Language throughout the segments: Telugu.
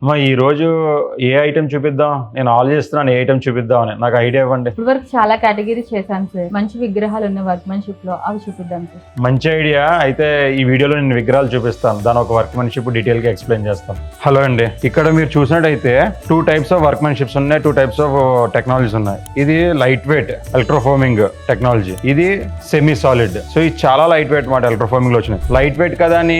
ఈ రోజు ఏ ఐటెం చూపిద్దాం? నేను ఆలోచిస్తున్నాను ఏ ఐటెం చూపిద్దాం అని. నాకు ఐడియా ఇవ్వండి. ఇప్పుడు వరకు చాలా కేటగిరీస్ చేశాను సార్. మంచి విగ్రహాలు ఉన్న వర్క్మెన్షిప్ లో అవి చూపిద్దాం సార్. మంచి ఐడియా. అయితే ఈ వీడియోలో నేను విగ్రహాలు చూపిస్తాను, దాని ఒక వర్క్మెన్షిప్ డీటెయిల్ గా ఎక్స్ప్లెయిన్ చేస్తాను. హలో అండి, ఇక్కడ మీరు చూసినట్టయితే 2 టైప్స్ ఆఫ్ వర్క్మెన్షిప్స్ ఉన్నాయి, 2 టైప్స్ ఆఫ్ టెక్నాలజీస్ ఉన్నాయి. ఇది లైట్ వెయిట్ ఎలక్ట్రోఫోమింగ్ టెక్నాలజీ, ఇది సెమీ సాలిడ్. సో ఇది చాలా లైట్ వెయిట్ మాట ఎలక్ట్రోఫోమింగ్ లో వచ్చినాయి. లైట్ వెయిట్ కదా అని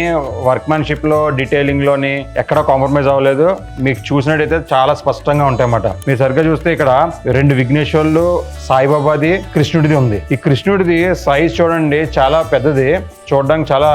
వర్క్మెన్షిప్ లో డీటెయిలింగ్ లోని ఎక్కడ కాంప్రమైజ్ అవ్వలేదు. మీకు చూసినట్టయితే చాలా స్పష్టంగా ఉంటాయన్నమాట. మీరు సరిగ్గా చూస్తే ఇక్కడ 2 విఘ్నేశ్వర్లు, సాయిబాబాది, కృష్ణుడిది ఉంది. ఈ కృష్ణుడిది సైజ్ చూడండి, చాలా పెద్దది. చూడడానికి చాలా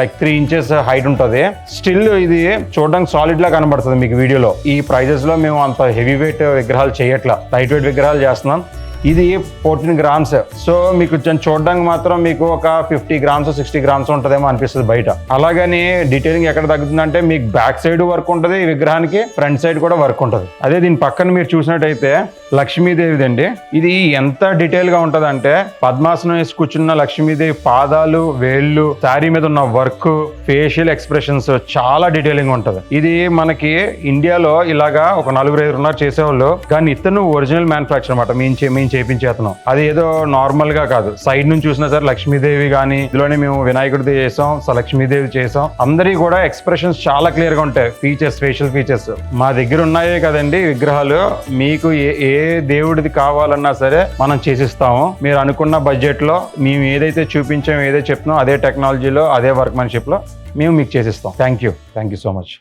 లైక్ 3 ఇంచెస్ హైట్ ఉంటుంది. స్టిల్ ఇది చూడడానికి సాలిడ్ లా కనబడుతుంది మీకు వీడియోలో. ఈ ప్రైజెస్ లో మేము అంత హెవీ వెయిట్ విగ్రహాలు చేయట్లా, లైట్ వెయిట్ విగ్రహాలు చేస్తున్నాం. ఇది 14 గ్రామ్స్. సో మీకు చూడడానికి మాత్రం మీకు ఒక 50 గ్రామ్స్ 60 గ్రామ్స్ ఉంటుందేమో అనిపిస్తుంది బయట. అలాగని డీటెయిలింగ్ ఎక్కడ తగ్గుతుందంటే మీకు బ్యాక్ సైడ్ వర్క్ ఉంటుంది ఈ విగ్రహానికి, ఫ్రంట్ సైడ్ కూడా వర్క్ ఉంటుంది. అదే దీని పక్కన మీరు చూసినట్టయితే లక్ష్మీదేవిది అండి. ఇది ఎంత డీటెయిల్ గా ఉంటది అంటే పద్మాసనం వేసి కూర్చున్న లక్ష్మీదేవి పాదాలు, వేళ్ళు, శారీ మీద ఉన్న వర్క్, ఫేషియల్ ఎక్స్ప్రెషన్స్ చాలా డీటెయిలింగ్ ఉంటది. ఇది మనకి ఇండియాలో ఇలాగా ఒక 4-5 ఉన్నారు చేసేవాళ్ళు, కానీ ఇతను ఒరిజినల్ మ్యానుఫ్యాక్చర్ అనమాట. మేము చేపించేతను. అది ఏదో నార్మల్ గా కాదు. సైడ్ నుంచి చూసినా సరే లక్ష్మీదేవి కానీ, ఇందులోనే మేము వినాయకుడిది చేసాం, లక్ష్మీదేవి చేసాం. అందరి కూడా ఎక్స్ప్రెషన్స్ చాలా క్లియర్ గా ఉంటాయి. ఫీచర్స్, ఫేషియల్ ఫీచర్స్ మా దగ్గర ఉన్నాయే కదండి విగ్రహాలు. మీకు ఏ దేవుడిది కావాలన్నా సరే మనం చేసిస్తాము. మీరు అనుకున్న బడ్జెట్ లో మేము ఏదైతే చూపించామో, ఏదైతే చెప్తున్నాం, అదే టెక్నాలజీలో, అదే వర్క్మెన్షిప్ లో మేము మీకు చేసిస్తాం. Thank you so much.